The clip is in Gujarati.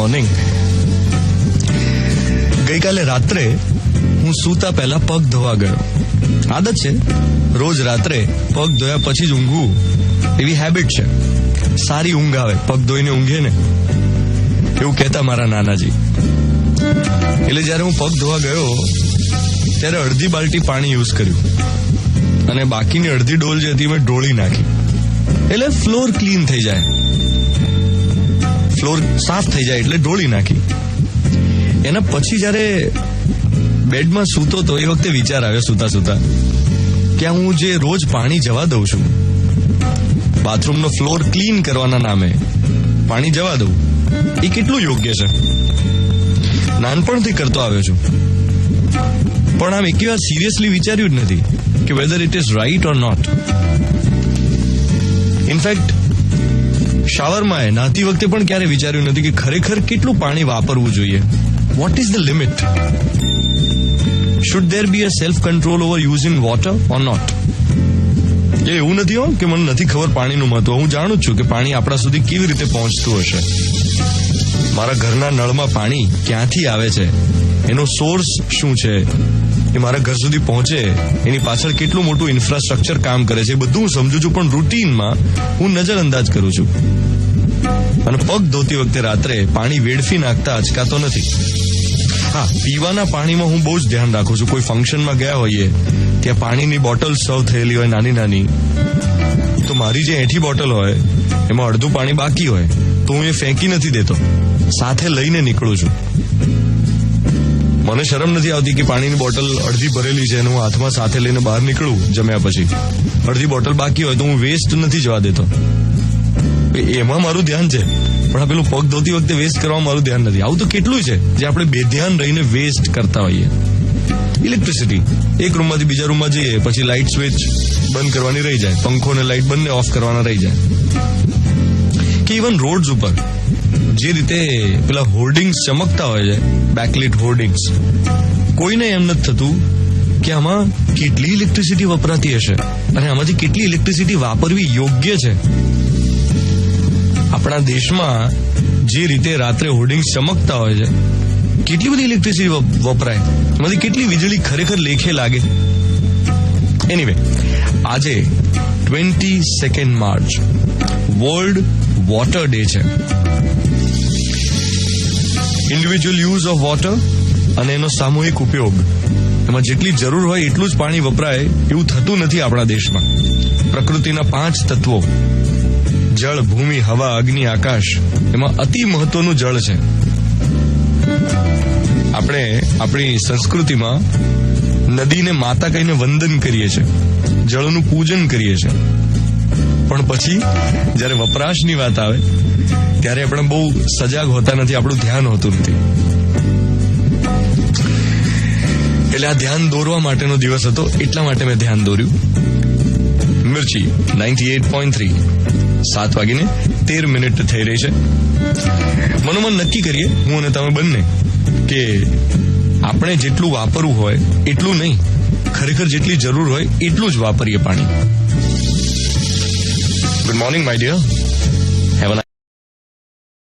મોર્નિંગ. ગઈકાલે રાત્રે હું સૂતા પહેલા પગ ધોવા ગયો. આદત છે, રોજ રાત્રે પગ ધોયા પછી જ ઊંઘવું, એવી હેબિટ છે. સારી ઊંઘ આવે પગ ધોઈને ઊંઘે ને, એવું કહેતા મારા નાનાજી. એટલે જયારે હું પગ ધોવા ગયો ત્યારે અડધી બાલટી પાણી યુઝ કર્યું અને બાકીની અડધી ડોલ જે હતી મેં ઢોળી નાખી. એટલે ફ્લોર ક્લીન થઈ જાય, ફ્લોર સાફ થઈ જાય એટલે ઢોળી નાખી. એના પછી જયારે બેડમાં સૂતો તો એ વખતે વિચાર આવ્યો સૂતા સૂતા કે હું જે રોજ પાણી જવા દઉં છું, બાથરૂમનો ફ્લોર ક્લીન કરવાના નામે પાણી જવા દઉં, એ કેટલું યોગ્ય છે. નાનપણથી કરતો આવ્યો છું, પણ આમ એક વાર સિરિયસલી વિચાર્યું જ નથી કે whether it is right or not. In fact શાવરમાં નહાતી વખતે પણ ક્યારે વિચાર્યું નથી કે ખરેખર કેટલું પાણી વાપરવું જોઈએ. What is the limit? Should there be a self control over using water or not? એ એવું નથી હો કે મને નથી ખબર પાણીનું મહત્વ. હું જાણું છું કે પાણી આપણા સુધી કેવી રીતે પહોંચતું હશે. મારા ઘરના નળમાં પાણી ક્યાંથી આવે છે, એનો સોર્સ શું છે, એ મારા ઘર સુધી પહોંચે એની પાછળ કેટલું મોટું ઇન્ફ્રાસ્ટ્રક્ચર કામ કરે છે, એ બધું હું સમજુ છું. પણ રૂટીનમાં હું નજરઅંદાજ કરું છું અને પગ ધોતી વખતે રાત્રે પાણી વેડફી નાખતા અચકાતો નથી. હા, પીવાના પાણીમાં હું બહુ જ ધ્યાન રાખું છું. કોઈ ફંક્શનમાં ગયા હોઈએ ત્યાં પાણીની બોટલ સર્વ થયેલી હોય નાની નાની, તો મારી જે એઠી બોટલ હોય એમાં અડધું પાણી બાકી હોય તો હું એ ફેંકી નથી દેતો, સાથે લઈને નીકળું છું. મને શરમ નથી આવતી કે પાણીની બોટલ અડધી ભરેલી છે અને હું હાથમાં સાથે લઈને બહાર નીકળું જમ્યા પછી. અડધી બોટલ બાકી હોય તો હું વેસ્ટ નથી જવા દેતો. એમાં મારું ધ્યાન છે, પણ આ પેલું પગ ધોતી વખતે વેસ્ટ કરવામાં મારું ધ્યાન નથી. આવું તો કેટલું છે જે આપણે બેધ્યાન રહીને વેસ્ટ કરતા હોઈએ. ઇલેક્ટ્રિસિટી, એક રૂમમાંથી બીજા રૂમમાં જઈએ પછી લાઇટ સ્વિચ બંધ કરવાની રહી જાય, પંખો અને લાઇટ બંને ઓફ કરવાના રહી જાય. કે ઇવન રોડ્સ ઉપર જે રીતે પેલા હોર્ડિંગ્સ ચમકતા હોય છે, બેકલિટ હોર્ડિંગ્સ, કોઈને એમ નથી થતું કે આમાં કેટલી ઇલેક્ટ્રિસિટી વપરાતી હશે અને આમાંથી કેટલી ઇલેક્ટ્રિસિટી વાપરવી યોગ્ય છે. આપણા દેશમાં જે રીતે રાત્રે હોર્ડિંગ્સ ચમકતા હોય છે, કેટલી બધી ઇલેક્ટ્રિસિટી વપરાય, એમાંથી કેટલી વીજળી ખરેખર લેખે લાગે. એનીવે, આજે 22 માર્ચ વર્લ્ડ વોટર ડે છે. ઇન્ડિવિજ્યુઅલ યુઝ ઓફ વોટર અને એનો સામૂહિક ઉપયોગ, એમાં જેટલી જરૂર હોય એટલું જ પાણી વપરાય એવું થતું નથી આપણા દેશમાં. પ્રકૃતિના 5 તત્વો, જળ, ભૂમિ, હવા, અગ્નિ, આકાશ, એમાં અતિ મહત્વનું જળ છે. આપણે આપણી સંસ્કૃતિમાં નદીને માતા કહીને વંદન કરીએ છીએ, જળનું પૂજન કરીએ છીએ, પણ પછી જ્યારે વપરાશની વાત આવે ત્યારે આપણે બહુ સજાગ હોતા નથી, આપણું ધ્યાન હોતું નથી. એટલે આ ધ્યાન દોરવા માટેનો દિવસ હતો, એટલા માટે મેં ધ્યાન દોર્યું. મિર્ચી 98.3, 7:13 થઈ રહી છે. મનોમન નક્કી કરીએ, હું અને તમે બંને, કે આપણે જેટલું વાપરવું હોય એટલું નહીં, ખરેખર જેટલી જરૂર હોય એટલું જ વાપરીએ પાણી. Good morning my dear.